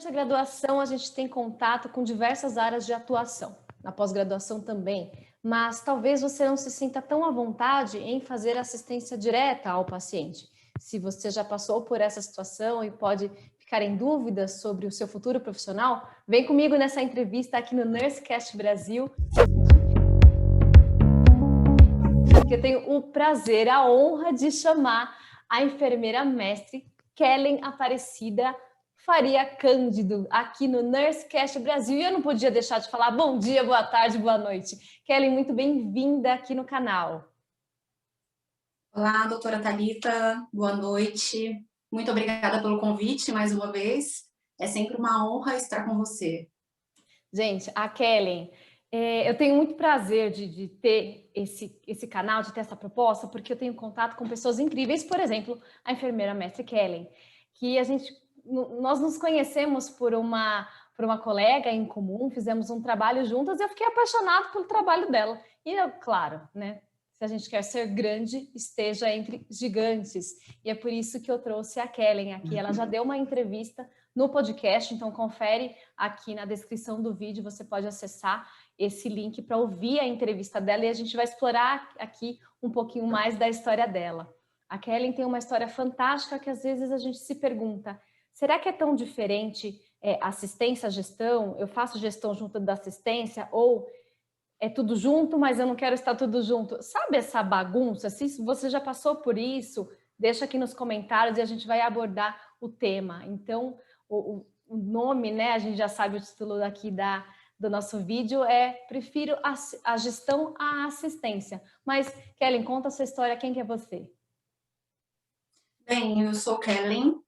durante a graduação a gente tem contato com diversas áreas de atuação, na pós-graduação também, mas talvez você não se sinta tão à vontade em fazer assistência direta ao paciente. Se você já passou por essa situação e pode ficar em dúvidas sobre o seu futuro profissional, vem comigo nessa entrevista aqui no NurseCast Brasil, que eu tenho o prazer, a honra de chamar a enfermeira mestre Kellen Aparecida Faria Cândido, aqui no NurseCast Brasil. E eu não podia deixar de falar bom dia, boa tarde, boa noite. Kellen, muito bem-vinda aqui no canal. Olá, doutora Thalita, boa noite. Muito obrigada pelo convite mais uma vez. É sempre uma honra estar com você. Gente, a Kellen, eu tenho muito prazer de ter esse canal, de ter essa proposta, porque eu tenho contato com pessoas incríveis, por exemplo, a enfermeira mestre Kellen, que nós nos conhecemos por uma colega em comum, fizemos um trabalho juntas e eu fiquei apaixonada pelo trabalho dela. E, claro, né? Se a gente quer ser grande, esteja entre gigantes. E é por isso que eu trouxe a Kellen aqui. Ela já deu uma entrevista no podcast, então confere aqui na descrição do vídeo, você pode acessar esse link para ouvir a entrevista dela e a gente vai explorar aqui um pouquinho mais da história dela. A Kellen tem uma história fantástica que às vezes a gente se pergunta, será que é tão diferente assistência, gestão? Eu faço gestão junto da assistência ou é tudo junto, mas eu não quero estar tudo junto. Sabe essa bagunça? Se você já passou por isso, deixa aqui nos comentários e a gente vai abordar o tema. Então, o nome, né? A gente já sabe o título aqui do nosso vídeo, Prefiro a gestão à assistência. Mas, Kellen, conta a sua história, quem que é você? Bem, eu sou Kellen,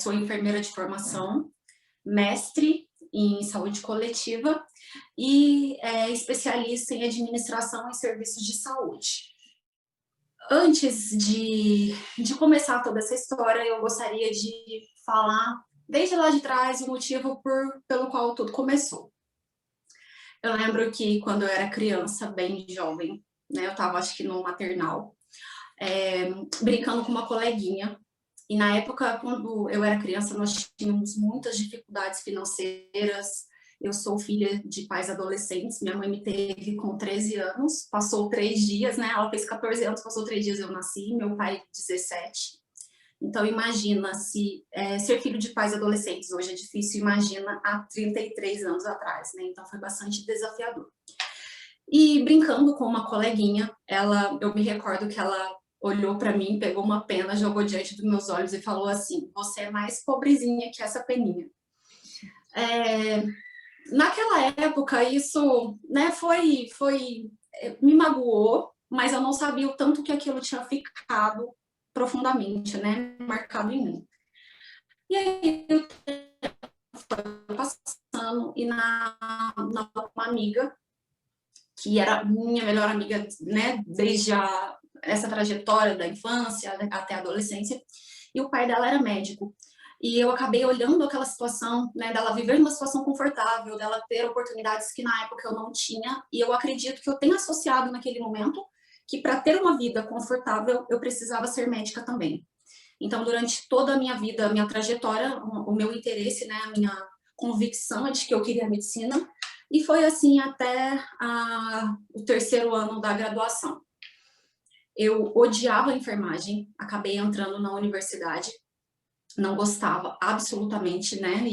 sou enfermeira de formação, mestre em saúde coletiva e especialista em administração e serviços de saúde. Antes de começar toda essa história, eu gostaria de falar, desde lá de trás, o motivo pelo qual tudo começou. Eu lembro que quando eu era criança, bem jovem, né, eu estava acho que no maternal, brincando com uma coleguinha. E na época, quando eu era criança, nós tínhamos muitas dificuldades financeiras. Eu sou filha de pais adolescentes, minha mãe me teve com 13 anos, passou 3 dias, né? Ela fez 14 anos, passou 3 dias eu nasci, meu pai 17. Então imagina se ser filho de pais adolescentes hoje é difícil, imagina há 33 anos atrás, né? Então foi bastante desafiador. E brincando com uma coleguinha, eu me recordo que ela olhou para mim, pegou uma pena, jogou diante dos meus olhos e falou assim: você é mais pobrezinha que essa peninha. Naquela época, isso, né, me magoou, mas eu não sabia o tanto que aquilo tinha ficado profundamente, né, marcado em mim. E aí eu fui passando e uma amiga, que era minha melhor amiga, né, desde essa trajetória da infância até a adolescência, e o pai dela era médico. E eu acabei olhando aquela situação, né, dela viver numa situação confortável, dela ter oportunidades que na época eu não tinha, e eu acredito que eu tenho associado naquele momento que para ter uma vida confortável eu precisava ser médica também. Então, durante toda a minha vida, a minha trajetória, o meu interesse, né, a minha convicção é de que eu queria medicina, e foi assim até o 3º ano da graduação. Eu odiava a enfermagem, acabei entrando na universidade, não gostava absolutamente, né,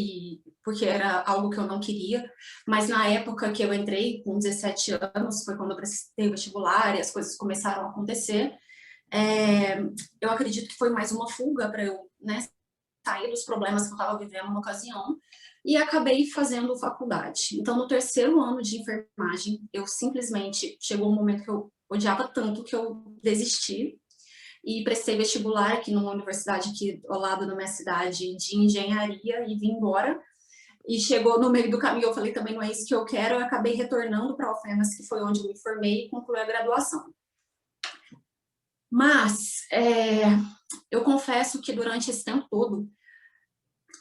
porque era algo que eu não queria, mas na época que eu entrei, com 17 anos, foi quando eu prestei vestibular e as coisas começaram a acontecer, eu acredito que foi mais uma fuga para eu, né, sair dos problemas que eu estava vivendo na ocasião, e acabei fazendo faculdade. Então, no 3º ano de enfermagem, eu simplesmente, chegou um momento que eu odiava tanto que eu desisti, e prestei vestibular aqui numa universidade aqui ao lado da minha cidade de engenharia e vim embora. E chegou no meio do caminho, eu falei também não é isso que eu quero, eu acabei retornando para a UFEMAS, que foi onde eu me formei e concluí a graduação. Mas eu confesso que durante esse tempo todo,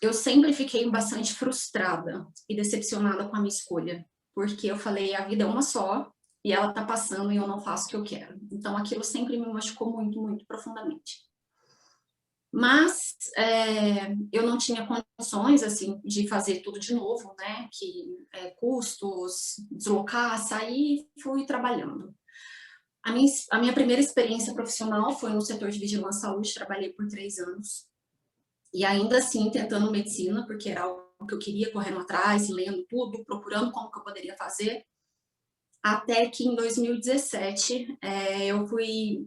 eu sempre fiquei bastante frustrada e decepcionada com a minha escolha, porque eu falei, a vida é uma só, e ela tá passando e eu não faço o que eu quero. Então aquilo sempre me machucou muito, muito profundamente. Mas eu não tinha condições, assim, de fazer tudo de novo, né? Custos, deslocar, sair, fui trabalhando. A minha primeira experiência profissional foi no setor de vigilância à saúde, trabalhei por 3 anos. E ainda assim, tentando medicina, porque era algo que eu queria, correndo atrás, lendo tudo, procurando como que eu poderia fazer. Até que em 2017, eu fui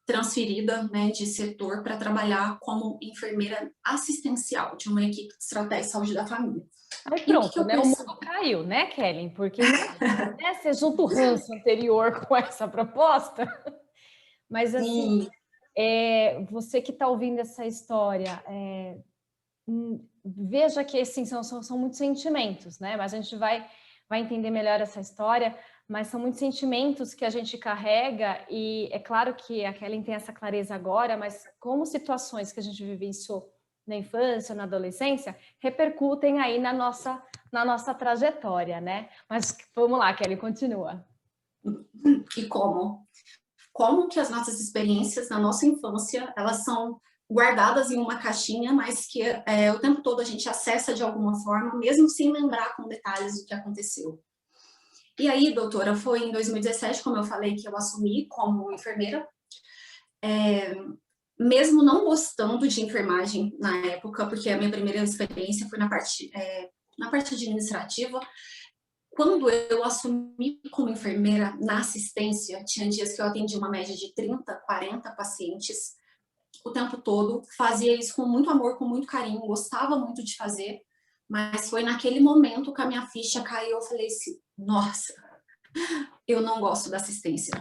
transferida, né, de setor para trabalhar como enfermeira assistencial de uma equipe de estratégia de saúde da família. Aí E o que pronto, eu né? O percebi? mundo caiu, né, Kelly? Porque imagina, né? Você junta o ranço anterior com essa proposta, mas assim, Sim, você que está ouvindo essa história, veja que assim, são muitos sentimentos, né? Mas a gente vai entender melhor essa história, mas são muitos sentimentos que a gente carrega, e é claro que a Kelly tem essa clareza agora, mas como situações que a gente vivenciou na infância, na adolescência, repercutem aí na nossa trajetória, né? Mas vamos lá, Kelly, continua. e como que as nossas experiências na nossa infância, elas são guardadas em uma caixinha, mas que o tempo todo a gente acessa de alguma forma, mesmo sem lembrar com detalhes do que aconteceu. E aí, doutora, foi em 2017, como eu falei, que eu assumi como enfermeira. Mesmo não gostando de enfermagem na época, porque a minha primeira experiência foi na parte administrativa. Quando eu assumi como enfermeira na assistência, tinha dias que eu atendi uma média de 30, 40 pacientes o tempo todo, fazia isso com muito amor, com muito carinho, gostava muito de fazer, mas foi naquele momento que a minha ficha caiu, eu falei assim, nossa, eu não gosto da assistência.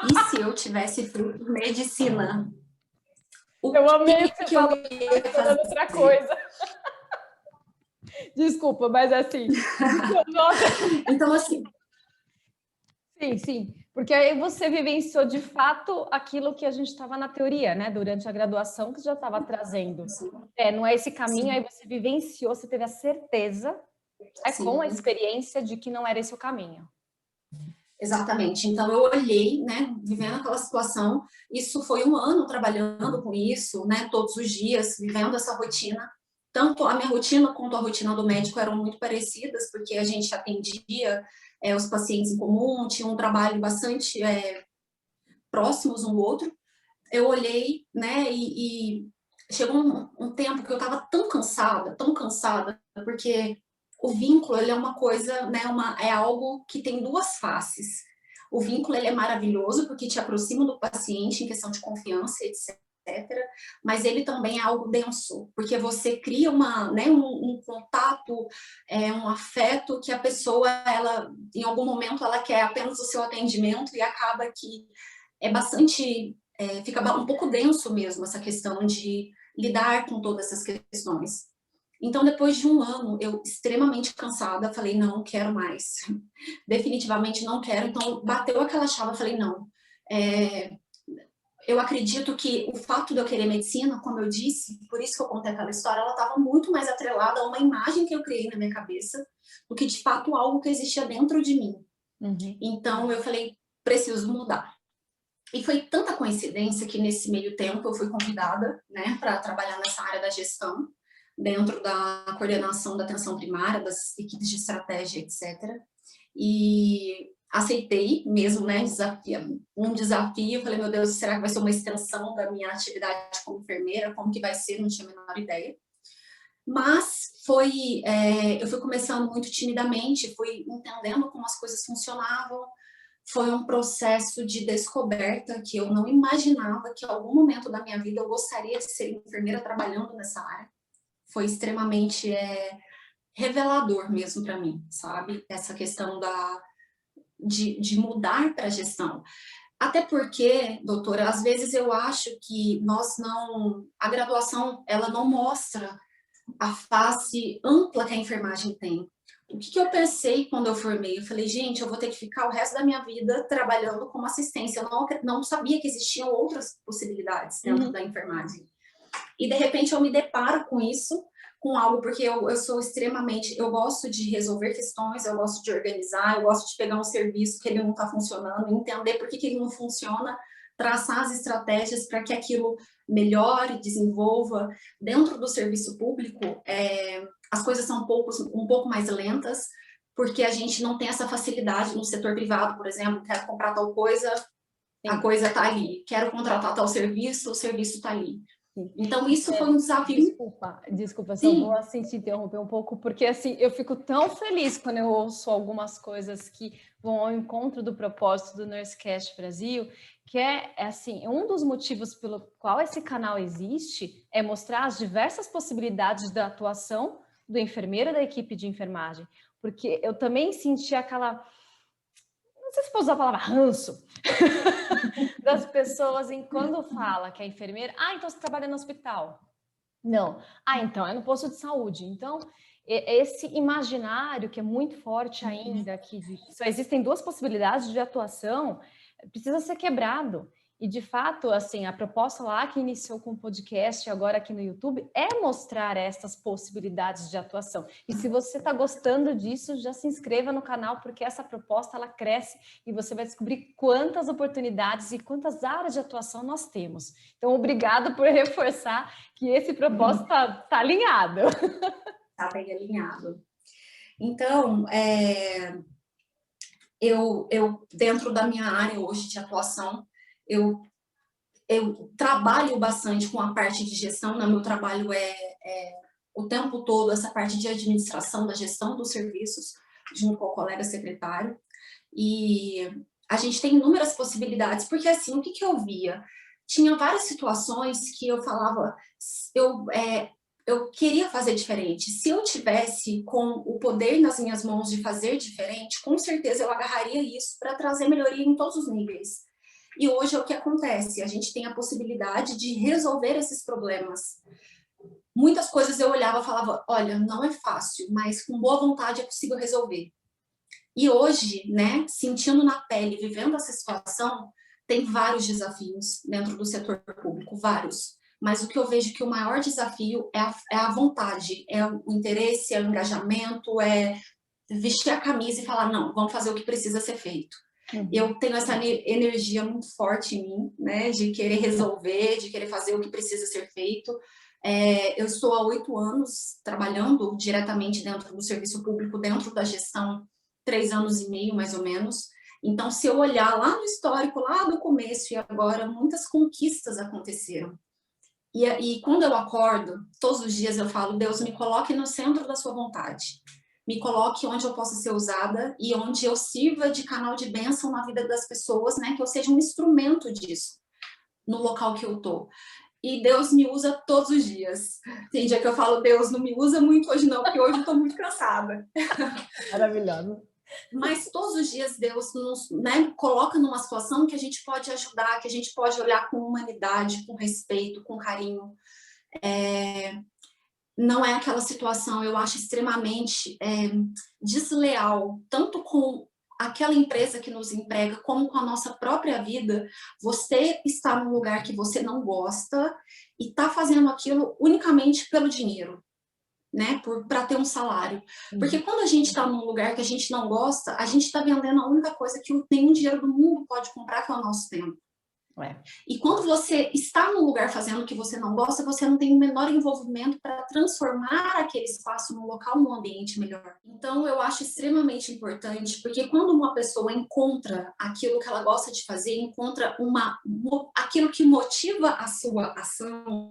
E se eu tivesse feito medicina? O Eu amei o que você que eu falou, eu estava ia esperando outra fazer? coisa. Desculpa, mas assim, nossa, Então, assim, sim, sim, porque aí você vivenciou de fato aquilo que a gente estava na teoria, né? Durante a graduação, que já estava trazendo. Não é esse caminho, aí sim, você vivenciou, você teve a certeza, com a sim, experiência de que não era esse o caminho. exatamente. Então, eu olhei, né, vivendo aquela situação, isso foi um ano trabalhando com isso, né, todos os dias, vivendo essa rotina. Tanto a minha rotina quanto a rotina do médico eram muito parecidas, porque a gente atendia os pacientes em comum, tinha um trabalho bastante próximos um do outro. Eu olhei, né, e chegou um tempo que eu estava tão cansada, porque o vínculo, ele é uma coisa, né, é algo que tem duas faces. O vínculo, ele é maravilhoso, porque te aproxima do paciente em questão de confiança, etc. Mas ele também é algo denso, porque você cria um contato, um afeto que a pessoa, ela, em algum momento, ela quer apenas o seu atendimento e acaba que é bastante, fica um pouco denso mesmo essa questão de lidar com todas essas questões. Então, depois de um ano, eu extremamente cansada, falei, não quero mais. Definitivamente não quero. Então, bateu aquela chave, eu falei, não. Eu acredito que o fato de eu querer medicina, como eu disse, por isso que eu contei aquela história, ela estava muito mais atrelada a uma imagem que eu criei na minha cabeça do que, de fato, algo que existia dentro de mim. Uhum. Então, eu falei, preciso mudar. E foi tanta coincidência que nesse meio tempo eu fui convidada, né, para trabalhar nessa área da gestão, dentro da coordenação da atenção primária, das equipes de estratégia, etc. E aceitei mesmo, né, um desafio. Eu falei, meu Deus, será que vai ser uma extensão da minha atividade como enfermeira? Como que vai ser? Não tinha a menor ideia. Mas eu fui começando muito timidamente, fui entendendo como as coisas funcionavam. Foi um processo de descoberta que eu não imaginava que em algum momento da minha vida eu gostaria de ser enfermeira trabalhando nessa área. Foi extremamente revelador mesmo para mim, sabe? Essa questão de mudar para a gestão. Até porque, doutora, às vezes eu acho que a graduação, ela não mostra a face ampla que a enfermagem tem. O que eu pensei quando eu formei? Eu falei, gente, eu vou ter que ficar o resto da minha vida trabalhando como assistência. Eu não sabia que existiam outras possibilidades dentro da enfermagem. E, de repente, eu me deparo com isso, com algo, porque eu sou extremamente... Eu gosto de resolver questões, eu gosto de organizar, eu gosto de pegar um serviço que ele não está funcionando, entender por que ele não funciona, traçar as estratégias para que aquilo melhore, desenvolva. Dentro do serviço público, as coisas são um pouco mais lentas, porque a gente não tem essa facilidade no setor privado, por exemplo, quero comprar tal coisa, a coisa está ali. Quero contratar tal serviço, o serviço está ali. Então, isso foi um desafio. Desculpa, só vou assim te interromper um pouco, porque assim, eu fico tão feliz quando eu ouço algumas coisas que vão ao encontro do propósito do Nursecast Brasil, que é assim, um dos motivos pelo qual esse canal existe é mostrar as diversas possibilidades da atuação do enfermeiro da equipe de enfermagem, porque eu também senti aquela, não sei se posso usar a palavra ranço, das pessoas em quando fala que é enfermeira, então você trabalha no hospital. Não. Então é no posto de saúde. Então, esse imaginário que é muito forte ainda, que só existem duas possibilidades de atuação, precisa ser quebrado. E, de fato, assim, a proposta lá que iniciou com o podcast, agora aqui no YouTube, é mostrar essas possibilidades de atuação. E se você está gostando disso, já se inscreva no canal, porque essa proposta, ela cresce e você vai descobrir quantas oportunidades e quantas áreas de atuação nós temos. Então, obrigado por reforçar que esse propósito está alinhado. Está bem alinhado. Então, eu, dentro da minha área hoje de atuação, eu trabalho bastante com a parte de gestão, né? Meu trabalho o tempo todo essa parte de administração da gestão dos serviços, junto com o colega secretário, e a gente tem inúmeras possibilidades, porque assim, o que eu via? Tinha várias situações que eu falava, eu queria fazer diferente. Se eu tivesse com o poder nas minhas mãos de fazer diferente, com certeza eu agarraria isso para trazer melhoria em todos os níveis. E hoje é o que acontece, a gente tem a possibilidade de resolver esses problemas. Muitas coisas eu olhava e falava, olha, não é fácil, mas com boa vontade é possível resolver. E hoje, né, sentindo na pele, vivendo essa situação, tem vários desafios dentro do setor público, vários. Mas o que eu vejo que o maior desafio é a vontade, é o interesse, é o engajamento, é vestir a camisa e falar, não, vamos fazer o que precisa ser feito. Eu tenho essa energia muito forte em mim, né, de querer resolver, de querer fazer o que precisa ser feito. Eu estou há 8 anos trabalhando diretamente dentro do serviço público, dentro da gestão, 3 anos e meio, mais ou menos. Então, se eu olhar lá no histórico, lá do começo e agora, muitas conquistas aconteceram. E quando eu acordo, todos os dias eu falo, Deus, me coloque no centro da sua vontade. Me coloque onde eu possa ser usada e onde eu sirva de canal de bênção na vida das pessoas, né? Que eu seja um instrumento disso no local que eu tô. E Deus me usa todos os dias. Tem dia que eu falo, Deus não me usa muito hoje não, porque hoje eu tô muito cansada. Maravilhoso. Mas todos os dias Deus nos, né, coloca numa situação que a gente pode ajudar, que a gente pode olhar com humanidade, com respeito, com carinho. Não é aquela situação, eu acho extremamente desleal, tanto com aquela empresa que nos emprega, como com a nossa própria vida. Você está num lugar que você não gosta e está fazendo aquilo unicamente pelo dinheiro, né? Para ter um salário. Porque quando a gente está num lugar que a gente não gosta, a gente está vendendo a única coisa que nenhum dinheiro do mundo pode comprar, que é o nosso tempo. E quando você está num lugar fazendo o que você não gosta, você não tem o menor envolvimento para transformar aquele espaço num local, num ambiente melhor. Então, eu acho extremamente importante, porque quando uma pessoa encontra aquilo que ela gosta de fazer, encontra aquilo que motiva a sua ação,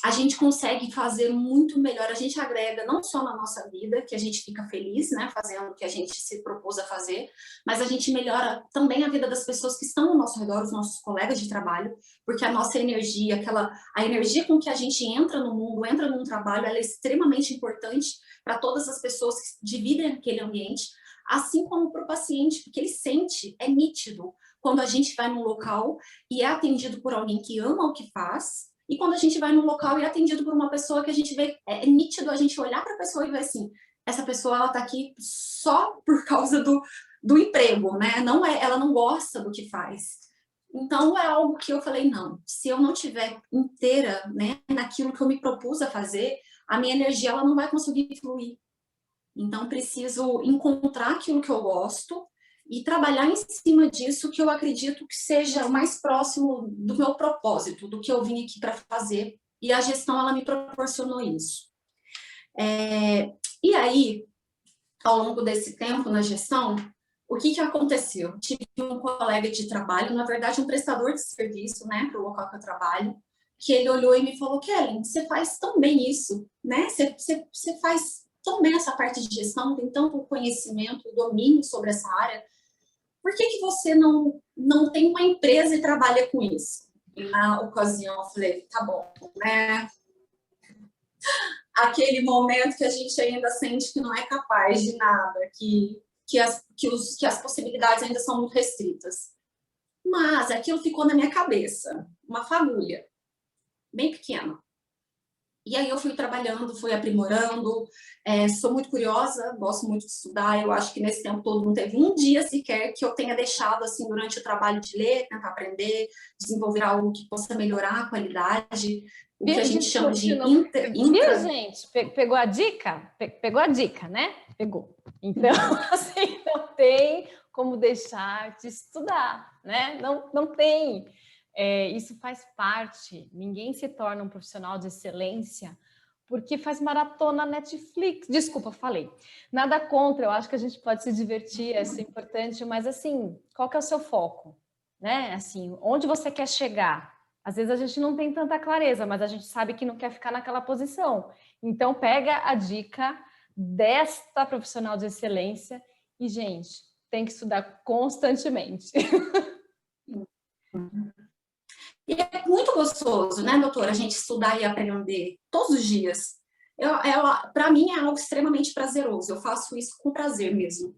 a gente consegue fazer muito melhor, a gente agrega não só na nossa vida, que a gente fica feliz, né, fazendo o que a gente se propôs a fazer, mas a gente melhora também a vida das pessoas que estão ao nosso redor, os nossos colegas de trabalho, porque a nossa energia, a energia com que a gente entra no mundo, entra num trabalho, ela é extremamente importante para todas as pessoas que dividem aquele ambiente, assim como para o paciente, porque ele sente, é nítido, quando a gente vai num local e é atendido por alguém que ama o que faz. E quando a gente vai num local e é atendido por uma pessoa que a gente vê, é nítido a gente olhar para a pessoa e ver assim, essa pessoa ela está aqui só por causa do emprego, né? Ela não gosta do que faz. Então é algo que eu falei, não, se eu não tiver inteira, né, naquilo que eu me propus a fazer, a minha energia ela não vai conseguir fluir. Então preciso encontrar aquilo que eu gosto e trabalhar em cima disso, que eu acredito que seja o mais próximo do meu propósito, do que eu vim aqui para fazer, e a gestão, ela me proporcionou isso. E aí, ao longo desse tempo na gestão, o que aconteceu? Tive um colega de trabalho, na verdade um prestador de serviço, né, para o local que eu trabalho, que ele olhou e me falou: Kellen, você faz tão bem isso, né? Você faz tão bem essa parte de gestão, tem tanto conhecimento, domínio sobre essa área, por que você não tem uma empresa e trabalha com isso? E na ocasião eu falei: tá bom, né? Aquele momento que a gente ainda sente que não é capaz de nada, que as possibilidades ainda são muito restritas. Mas aquilo ficou na minha cabeça, uma fagulha, bem pequena. E aí eu fui trabalhando, fui aprimorando, sou muito curiosa, gosto muito de estudar, eu acho que nesse tempo todo não teve um dia sequer que eu tenha deixado, assim, durante o trabalho de ler, tentar aprender, desenvolver algo que possa melhorar a qualidade, o que a gente chama de Viu, gente? Pegou a dica? Pegou a dica, né? Pegou. Então, assim, não tem como deixar de estudar, né? Não tem. Isso faz parte. Ninguém se torna um profissional de excelência porque faz maratona Netflix. Desculpa, falei. Nada contra, eu acho que a gente pode se divertir, é importante, mas assim, qual que é o seu foco? Né? Assim, onde você quer chegar? Às vezes a gente não tem tanta clareza, mas a gente sabe que não quer ficar naquela posição. Então, pega a dica desta profissional de excelência e, gente, tem que estudar constantemente. E é muito gostoso, né, doutora, a gente estudar e aprender todos os dias. Para mim é algo extremamente prazeroso, eu faço isso com prazer mesmo.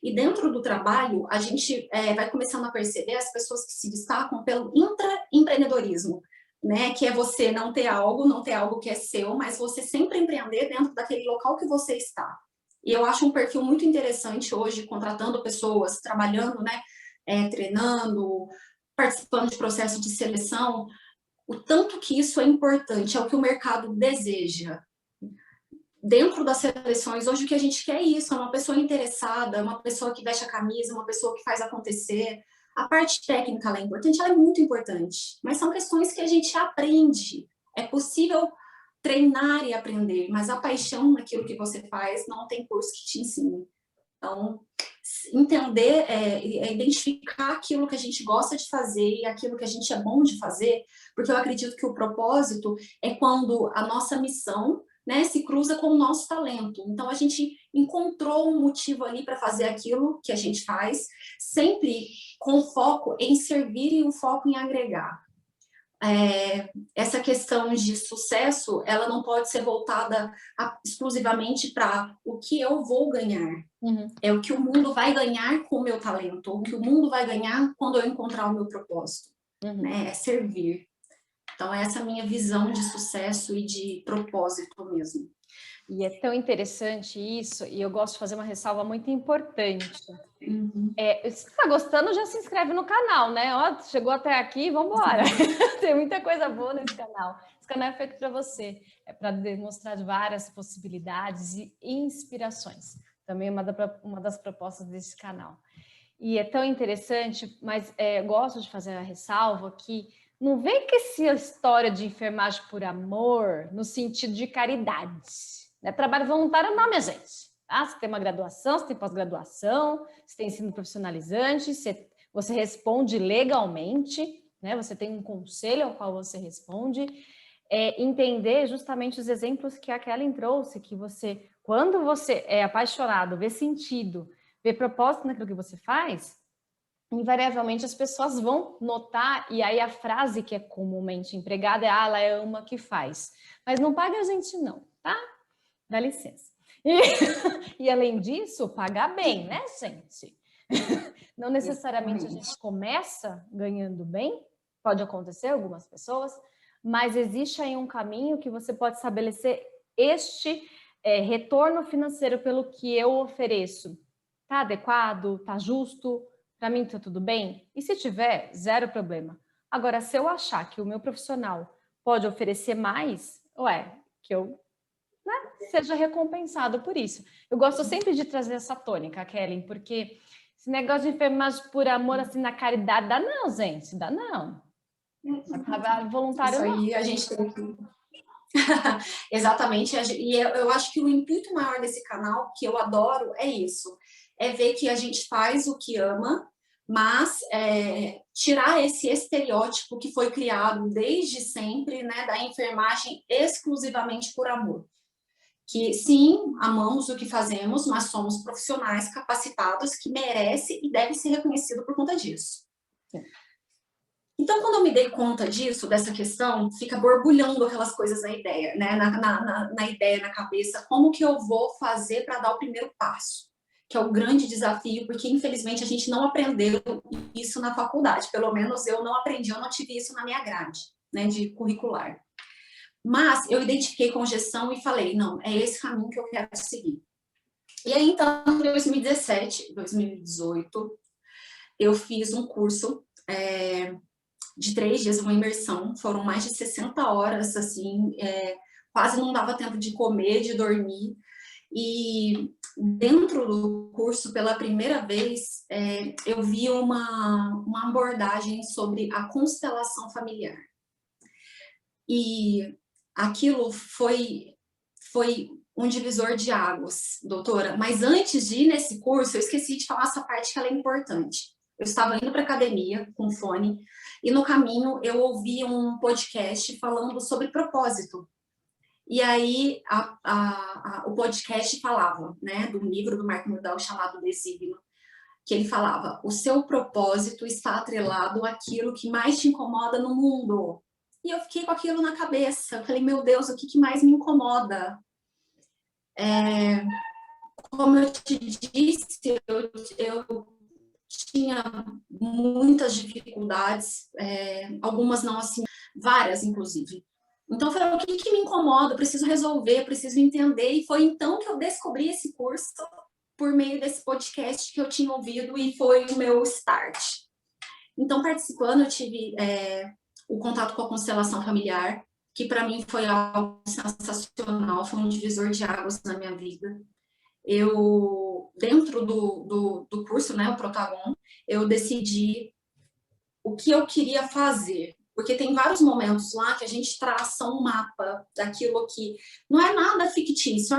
E dentro do trabalho, a gente vai começando a perceber as pessoas que se destacam pelo intraempreendedorismo, né, que é você não ter algo que é seu, mas você sempre empreender dentro daquele local que você está. E eu acho um perfil muito interessante hoje, contratando pessoas, trabalhando, né, treinando, participando de processo de seleção, o tanto que isso é importante, é o que o mercado deseja. Dentro das seleções, hoje o que a gente quer é isso, é uma pessoa interessada, uma pessoa que veste a camisa, uma pessoa que faz acontecer. A parte técnica ela é importante, ela é muito importante, mas são questões que a gente aprende. É possível treinar e aprender, mas a paixão naquilo que você faz não tem curso que te ensine. Então, entender, identificar aquilo que a gente gosta de fazer e aquilo que a gente é bom de fazer, porque eu acredito que o propósito é quando a nossa missão, né, se cruza com o nosso talento. Então, a gente encontrou um motivo ali para fazer aquilo que a gente faz, sempre com foco em servir e o foco em agregar. Essa questão de sucesso, ela não pode ser voltada exclusivamente para o que eu vou ganhar. Uhum. É o que o mundo vai ganhar com o meu talento, o que o mundo vai ganhar quando eu encontrar o meu propósito. Uhum. Né? É servir. Então, essa é a minha visão de sucesso e de propósito mesmo. E é tão interessante isso, e eu gosto de fazer uma ressalva muito importante. Uhum. Se você está gostando, já se inscreve no canal, né? Ó, chegou até aqui, vamos embora. Tem muita coisa boa nesse canal. Esse canal é feito para você, é para demonstrar várias possibilidades e inspirações. Também uma das propostas desse canal. E é tão interessante, mas eu gosto de fazer a ressalva que não vem com essa história de enfermagem por amor no sentido de caridade. Né? Trabalho voluntário não, minha gente. Ah, você tem uma graduação, você tem pós-graduação, você tem ensino profissionalizante, você responde legalmente, né? Você tem um conselho ao qual você responde. Entender justamente os exemplos que a Kellen trouxe, que você, quando você é apaixonado, vê sentido, vê propósito naquilo que você faz, invariavelmente as pessoas vão notar, e aí a frase que é comumente empregada é: ela ama o que faz. Mas não paga a gente não, tá? Dá licença. E além disso, pagar bem, né, gente? Não necessariamente a gente começa ganhando bem, pode acontecer algumas pessoas, mas existe aí um caminho que você pode estabelecer este retorno financeiro pelo que eu ofereço. Tá adequado? Tá justo? Para mim tá tudo bem? E se tiver, zero problema. Agora, se eu achar que o meu profissional pode oferecer mais, que eu seja recompensado por isso. Eu gosto sempre de trazer essa tônica, Kellen, porque Esse negócio de enfermagem por amor, assim, na caridade, dá não, gente, dá não. Trabalho voluntário Isso não. aí a gente tem que... Exatamente, e eu acho que o intuito maior desse canal, que eu adoro, é isso, é ver que a gente faz o que ama, mas tirar esse estereótipo que foi criado desde sempre, né, da enfermagem exclusivamente por amor. Que sim, amamos o que fazemos, mas somos profissionais capacitados que merecem e devem ser reconhecidos por conta disso. Sim. Então, quando eu me dei conta disso, dessa questão, fica borbulhando aquelas coisas na ideia, né? Na ideia, na cabeça, como que eu vou fazer para dar o primeiro passo? Que é o grande desafio, porque infelizmente a gente não aprendeu isso na faculdade, pelo menos eu não aprendi, eu não tive isso na minha grade, né, de curricular. Mas eu identifiquei congestão e falei, não, é esse caminho que eu quero seguir. E aí, então, em 2017, 2018, eu fiz um curso de 3 dias, uma imersão, foram mais de 60 horas, assim, quase não dava tempo de comer, de dormir, e dentro do curso, pela primeira vez, eu vi uma abordagem sobre a constelação familiar. E aquilo foi um divisor de águas, doutora, mas antes de ir nesse curso, eu esqueci de falar essa parte que ela é importante. Eu estava indo para a academia com fone e no caminho eu ouvi um podcast falando sobre propósito. E aí o podcast falava, né, do livro do Marco Nudal chamado Desígnio, que ele falava: o seu propósito está atrelado àquilo que mais te incomoda no mundo. E eu fiquei com aquilo na cabeça. Eu falei, meu Deus, o que mais me incomoda? Como eu te disse, eu tinha muitas dificuldades, algumas não assim, várias inclusive. Então eu falei, o que me incomoda? Eu preciso resolver, eu preciso entender. E foi então que eu descobri esse curso por meio desse podcast que eu tinha ouvido e foi o meu start. Então, participando, eu tive o contato com a constelação familiar, que para mim foi algo sensacional, foi um divisor de águas na minha vida. Eu, dentro do curso, né, o Protagon, eu decidi o que eu queria fazer, porque tem vários momentos lá que a gente traça um mapa daquilo que não é nada fictício,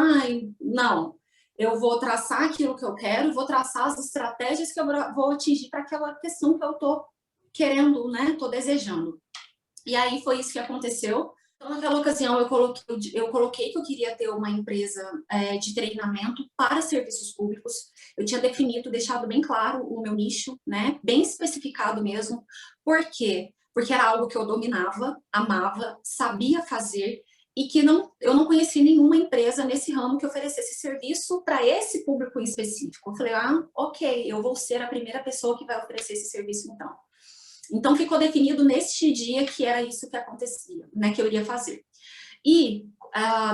não, eu vou traçar aquilo que eu quero, vou traçar as estratégias que eu vou atingir para aquela questão que eu estou querendo, né, estou desejando. E aí foi isso que aconteceu. Então, naquela ocasião, eu coloquei que eu queria ter uma empresa de treinamento para serviços públicos. Eu tinha definido, deixado bem claro o meu nicho, né? Bem especificado mesmo. Por quê? Porque era algo que eu dominava, amava, sabia fazer e que eu não conhecia nenhuma empresa nesse ramo que oferecesse serviço para esse público em específico. Eu falei, ok, eu vou ser a primeira pessoa que vai oferecer esse serviço, então. Então, ficou definido neste dia que era isso que acontecia, né, que eu iria fazer. E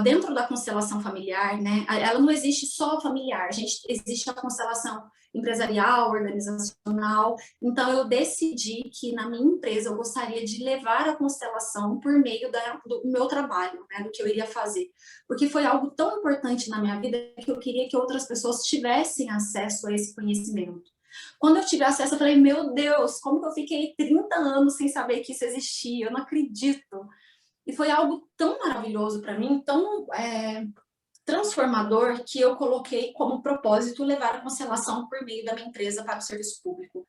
dentro da constelação familiar, né, ela não existe só familiar, existe a constelação empresarial, organizacional. Então, eu decidi que na minha empresa eu gostaria de levar a constelação por meio do meu trabalho, né, do que eu iria fazer. Porque foi algo tão importante na minha vida que eu queria que outras pessoas tivessem acesso a esse conhecimento. Quando eu tive acesso, eu falei, meu Deus, como que eu fiquei 30 anos sem saber que isso existia? Eu não acredito. E foi algo tão maravilhoso para mim, tão transformador, que eu coloquei como propósito levar a constelação por meio da minha empresa para o serviço público.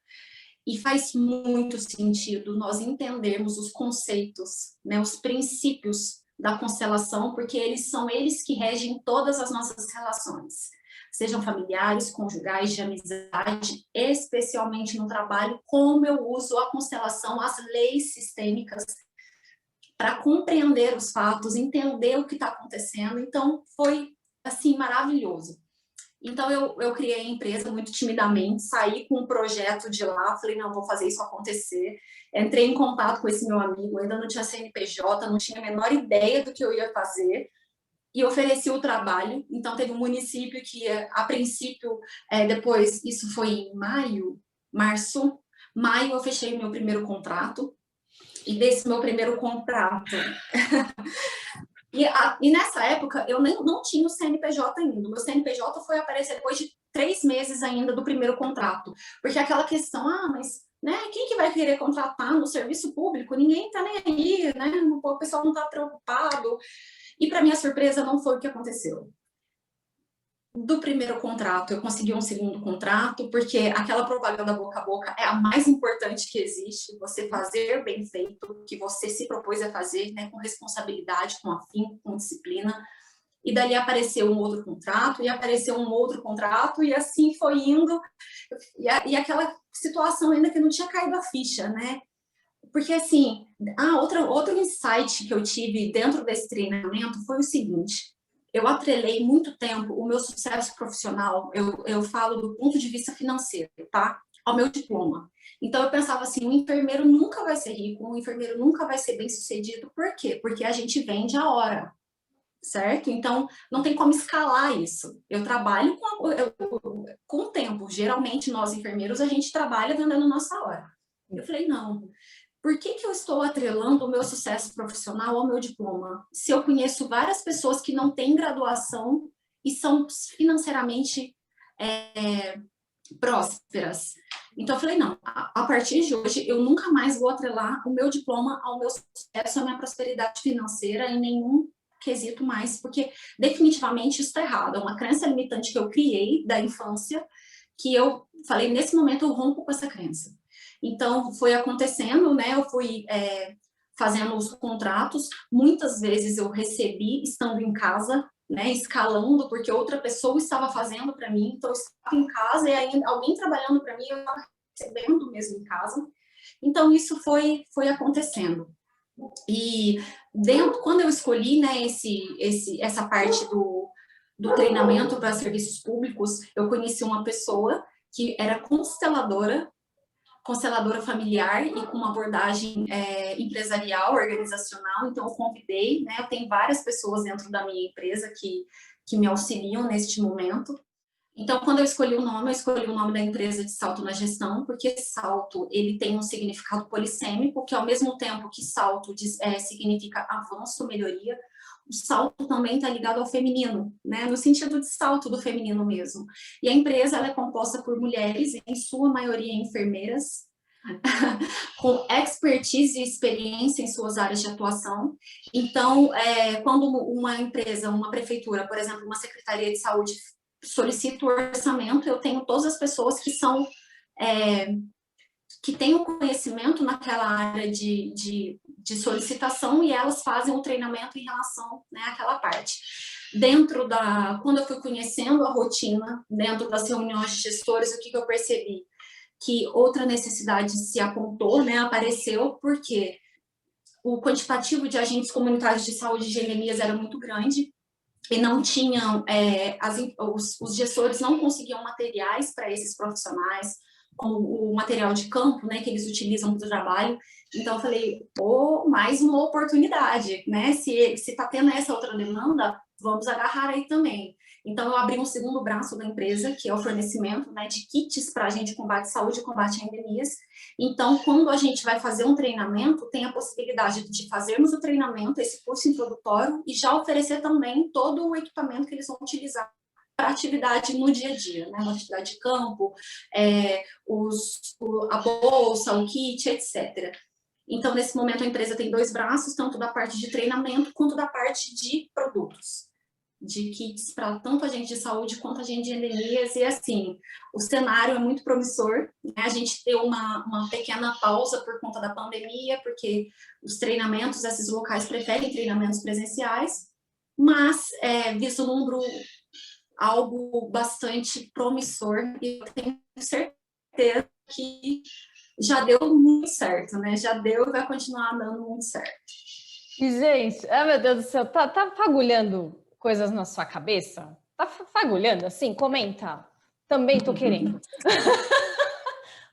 E faz muito sentido nós entendermos os conceitos, né, os princípios da constelação, porque são eles que regem todas as nossas relações. Sejam familiares, conjugais, de amizade, especialmente no trabalho, como eu uso a constelação, as leis sistêmicas, para compreender os fatos, entender o que está acontecendo. Então, foi, assim, maravilhoso. Então, eu criei a empresa muito timidamente, saí com um projeto de lá, falei, não, vou fazer isso acontecer. Entrei em contato com esse meu amigo, ainda não tinha CNPJ, não tinha a menor ideia do que eu ia fazer, e ofereci o trabalho. Então, teve um município que, a princípio, depois, isso foi em março, eu fechei meu primeiro contrato, e desse meu primeiro contrato... E nessa época, eu não tinha o CNPJ ainda. O meu CNPJ foi aparecer depois de 3 meses ainda do primeiro contrato. Porque aquela questão, mas né, quem que vai querer contratar no serviço público? Ninguém está nem aí, né? O pessoal não está preocupado. E para minha surpresa, não foi o que aconteceu. Do primeiro contrato, eu consegui um segundo contrato, porque aquela propaganda boca a boca é a mais importante que existe, você fazer bem feito, o que você se propôs a fazer, né, com responsabilidade, com afinco, com disciplina. E dali apareceu um outro contrato, e apareceu um outro contrato, e assim foi indo. E aquela situação ainda que não tinha caído a ficha, né? Porque, assim, outro insight que eu tive dentro desse treinamento foi o seguinte: eu atrelei muito tempo o meu sucesso profissional, eu falo do ponto de vista financeiro, tá? Ao meu diploma. Então, eu pensava assim, o enfermeiro nunca vai ser rico, o enfermeiro nunca vai ser bem-sucedido. Por quê? Porque a gente vende a hora, certo? Então, não tem como escalar isso. Eu trabalho com o tempo. Geralmente, nós enfermeiros, a gente trabalha vendendo nossa hora. Eu falei, não. Por que eu estou atrelando o meu sucesso profissional ao meu diploma? Se eu conheço várias pessoas que não têm graduação e são financeiramente prósperas. Então, eu falei, não, a partir de hoje, eu nunca mais vou atrelar o meu diploma ao meu sucesso, à minha prosperidade financeira em nenhum quesito mais, porque definitivamente isso está errado. É uma crença limitante que eu criei da infância, que eu falei, nesse momento eu rompo com essa crença. Então, foi acontecendo, né? Eu fui fazendo os contratos. Muitas vezes eu recebi estando em casa, né? Escalando, porque outra pessoa estava fazendo para mim. Então, eu estava em casa e ainda alguém trabalhando para mim, eu estava recebendo mesmo em casa. Então, isso foi acontecendo. E quando eu escolhi, né, essa parte do treinamento para serviços públicos, eu conheci uma pessoa que era consteladora familiar e com uma abordagem empresarial, organizacional. Então, eu convidei, né? Eu tenho várias pessoas dentro da minha empresa que me auxiliam neste momento. Então, quando eu escolhi o nome da empresa de Salto na Gestão, porque salto, ele tem um significado polissêmico, que ao mesmo tempo que salto significa avanço, melhoria, o salto também está ligado ao feminino, né? No sentido de salto do feminino mesmo. E a empresa ela é composta por mulheres, em sua maioria enfermeiras, com expertise e experiência em suas áreas de atuação. Então, quando uma empresa, uma prefeitura, por exemplo, uma secretaria de saúde solicita o orçamento, eu tenho todas as pessoas que são que têm o conhecimento naquela área de solicitação e elas fazem o treinamento em relação, né, àquela parte. Quando eu fui conhecendo a rotina, dentro das reuniões de gestores, o que eu percebi? Que outra necessidade se apontou, né, apareceu, porque o quantitativo de agentes comunitários de saúde de endemias era muito grande, e não tinham, os gestores não conseguiam materiais para esses profissionais, como o material de campo, né, que eles utilizam para o trabalho. Então, eu falei, mais uma oportunidade, né? Se está tendo essa outra demanda, vamos agarrar aí também. Então, eu abri um segundo braço da empresa, que é o fornecimento, né, de kits para a gente combate saúde e combate a endemias. Então, quando a gente vai fazer um treinamento, tem a possibilidade de fazermos o treinamento, esse curso introdutório, e já oferecer também todo o equipamento que eles vão utilizar para atividade no dia a dia, né? Uma atividade de campo, a bolsa, o kit, etc. Então, nesse momento, a empresa tem 2 braços, tanto da parte de treinamento quanto da parte de produtos, de kits para tanto agente de saúde quanto agente de endemias. E assim, o cenário é muito promissor, né? A gente deu uma pequena pausa por conta da pandemia, porque os treinamentos, esses locais preferem treinamentos presenciais, mas vislumbro algo bastante promissor e eu tenho certeza que já deu muito certo, né? Já deu e vai continuar dando muito certo. E, gente, meu Deus do céu, tá fagulhando coisas na sua cabeça? Tá fagulhando assim? Comenta. Também tô querendo.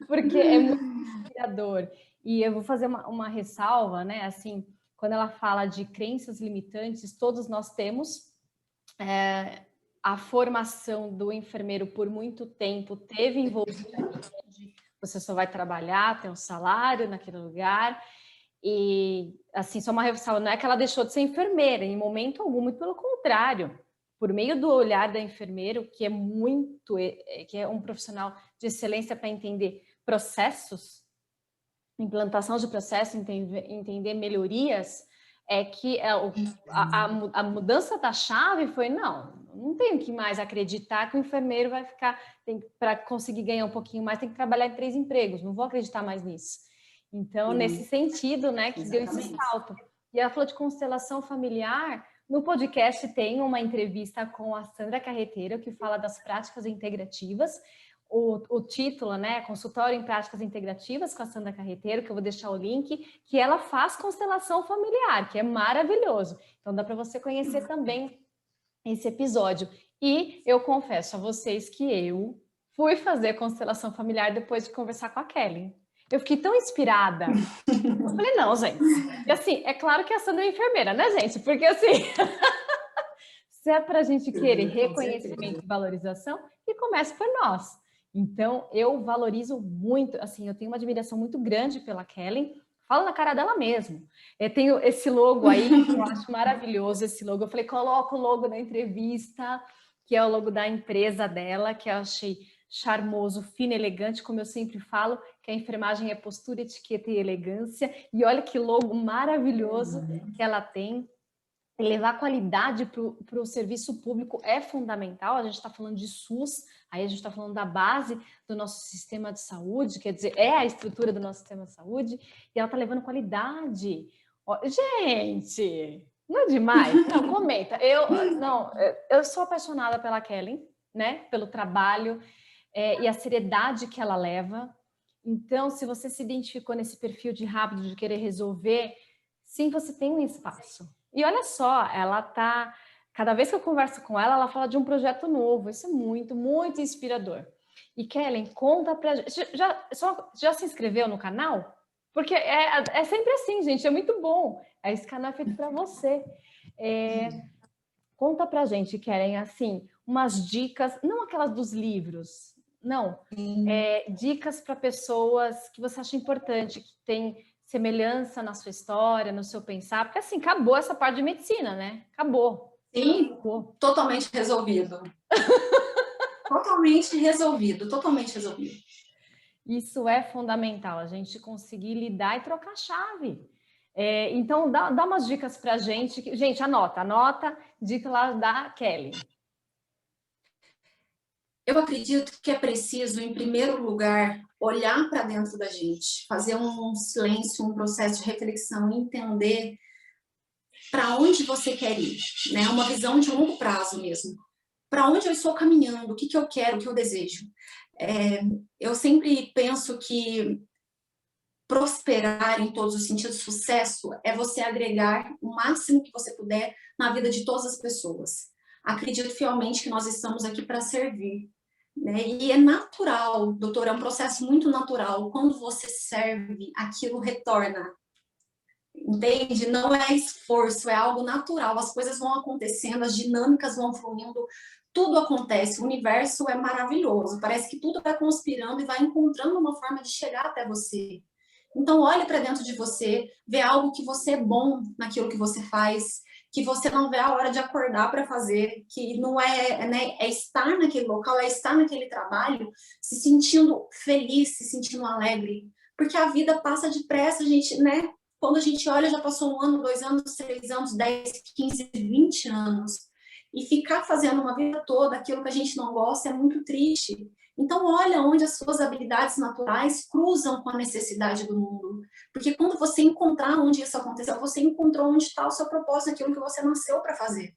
Porque é muito inspirador. E eu vou fazer uma ressalva, né? Assim, quando ela fala de crenças limitantes, todos nós temos. A formação do enfermeiro por muito tempo teve envolvimento onde você só vai trabalhar, tem um salário naquele lugar. E, assim, só uma ressalva, não é que ela deixou de ser enfermeira, em momento algum, muito pelo contrário. por meio do olhar da enfermeira, que é um profissional de excelência para entender processos, implantação de processos, entender melhorias, é que a mudança da chave foi, não tenho que mais acreditar que o enfermeiro vai ficar, para conseguir ganhar um pouquinho mais, tem que trabalhar em 3 empregos, não vou acreditar mais nisso. Então, nesse sentido, né, que deu esse salto. E ela falou de constelação familiar. No podcast tem uma entrevista com a Sandra Carreteiro, que fala das práticas integrativas. O título, né, Consultório em Práticas Integrativas com a Sandra Carreteiro, que eu vou deixar o link, que ela faz constelação familiar, que é maravilhoso. Então, dá para você conhecer também esse episódio. E eu confesso a vocês que eu fui fazer constelação familiar depois de conversar com a Kelly. Eu fiquei tão inspirada. Eu falei, não, gente. E assim, é claro que a Sandra é enfermeira, né, gente? Porque assim, se é para a gente querer reconhecimento e valorização, que comece por nós. Então, eu valorizo muito, assim, eu tenho uma admiração muito grande pela Kelly. Falo na cara dela mesmo. Eu tenho esse logo aí, que eu acho maravilhoso, esse logo. Eu falei, coloca o logo na entrevista, que é o logo da empresa dela, que eu achei charmoso, fino, elegante, como eu sempre falo, que a enfermagem é postura, etiqueta e elegância. E olha que logo maravilhoso que ela tem. Levar qualidade para o serviço público é fundamental. A gente está falando de SUS, aí a gente está falando da base do nosso sistema de saúde, quer dizer, é a estrutura do nosso sistema de saúde, e ela está levando qualidade. Ó, gente, não é demais? Não, comenta. Eu sou apaixonada pela Kelly, né? Pelo trabalho e a seriedade que ela leva. Então, se você se identificou nesse perfil de rápido, de querer resolver, sim, você tem um espaço. E olha só, ela tá... Cada vez que eu converso com ela, ela fala de um projeto novo. Isso é muito, muito inspirador. E Kellen, conta pra gente... Já se inscreveu no canal? Porque é sempre assim, gente. É muito bom. Esse canal é feito para você. Conta pra gente, Kellen, assim, umas dicas, não aquelas dos livros, não. Dicas para pessoas que você acha importante, que tem semelhança na sua história, no seu pensar, porque assim, acabou essa parte de medicina, né? Acabou. Sim, acabou. Totalmente resolvido. Totalmente resolvido. Isso é fundamental, a gente conseguir lidar e trocar chave. Então, dá umas dicas pra gente. Gente, anota, dica lá da Kelly. Eu acredito que é preciso, em primeiro lugar, olhar para dentro da gente, fazer um silêncio, um processo de reflexão, entender para onde você quer ir, né? Uma visão de longo prazo mesmo. Para onde eu estou caminhando, o que eu quero, o que eu desejo. Eu sempre penso que prosperar em todos os sentidos, sucesso, é você agregar o máximo que você puder na vida de todas as pessoas. Acredito fielmente que nós estamos aqui para servir. Né? E é natural, doutor, é um processo muito natural. Quando você serve, aquilo retorna. Entende? Não é esforço, é algo natural. As coisas vão acontecendo, as dinâmicas vão fluindo, tudo acontece. O universo é maravilhoso. Parece que tudo vai conspirando e vai encontrando uma forma de chegar até você. Então, olhe para dentro de você, vê algo que você é bom naquilo que você faz, que você não vê a hora de acordar para fazer, que não né, é estar naquele local, é estar naquele trabalho, se sentindo feliz, se sentindo alegre. Porque a vida passa depressa, a gente, né? Quando a gente olha, já passou 1 ano, 2 anos, 3 anos, 10, 15, 20 anos. E ficar fazendo uma vida toda aquilo que a gente não gosta é muito triste. Então, olha onde as suas habilidades naturais cruzam com a necessidade do mundo. Porque quando você encontrar onde isso aconteceu, você encontrou onde está o seu propósito, aquilo que você nasceu para fazer.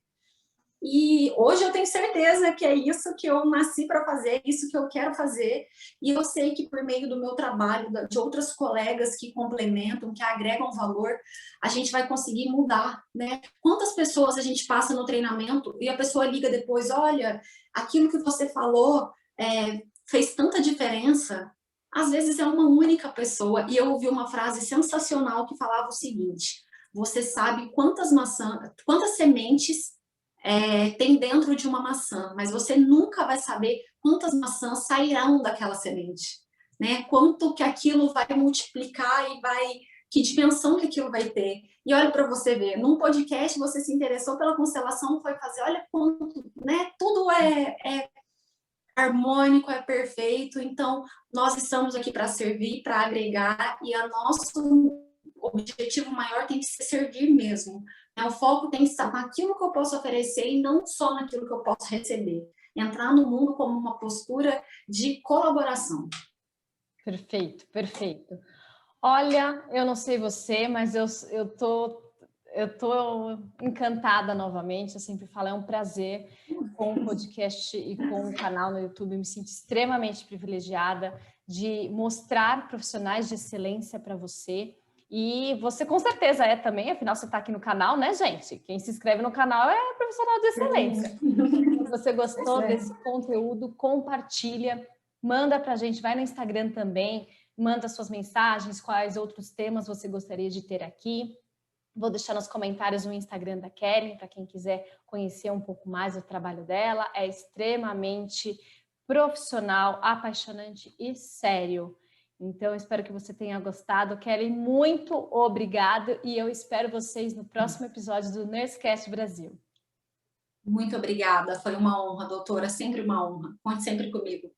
E hoje eu tenho certeza que é isso que eu nasci para fazer, isso que eu quero fazer. E eu sei que por meio do meu trabalho, de outras colegas que complementam, que agregam valor, a gente vai conseguir mudar, né? Quantas pessoas a gente passa no treinamento e a pessoa liga depois, olha, aquilo que você falou fez tanta diferença. Às vezes é uma única pessoa. E eu ouvi uma frase sensacional que falava o seguinte: você sabe quantas sementes tem dentro de uma maçã, mas você nunca vai saber quantas maçãs sairão daquela semente, né? Quanto que aquilo vai multiplicar e vai que dimensão que aquilo vai ter. E olha para você ver, num podcast você se interessou pela constelação, foi fazer, olha quanto, né? Tudo é harmônico, é perfeito. Então, nós estamos aqui para servir, para agregar, e o nosso objetivo maior tem que ser servir mesmo. O foco tem que estar naquilo que eu posso oferecer e não só naquilo que eu posso receber. Entrar no mundo como uma postura de colaboração. Perfeito, perfeito. Olha, eu não sei você, mas eu tô encantada novamente. Eu sempre falo, é um prazer com o podcast e com o canal no YouTube. Eu me sinto extremamente privilegiada de mostrar profissionais de excelência para você. E você com certeza é também, afinal você está aqui no canal, né, gente? Quem se inscreve no canal é profissional de excelência. Se você gostou desse conteúdo, compartilha, manda para a gente, vai no Instagram também, manda suas mensagens, quais outros temas você gostaria de ter aqui. Vou deixar nos comentários o Instagram da Kelly, para quem quiser conhecer um pouco mais do trabalho dela. É extremamente profissional, apaixonante e sério. Então, espero que você tenha gostado. Kelly, muito obrigado e eu espero vocês no próximo episódio do Nursecast Brasil. Muito obrigada, foi uma honra, doutora, sempre uma honra. Conte sempre comigo.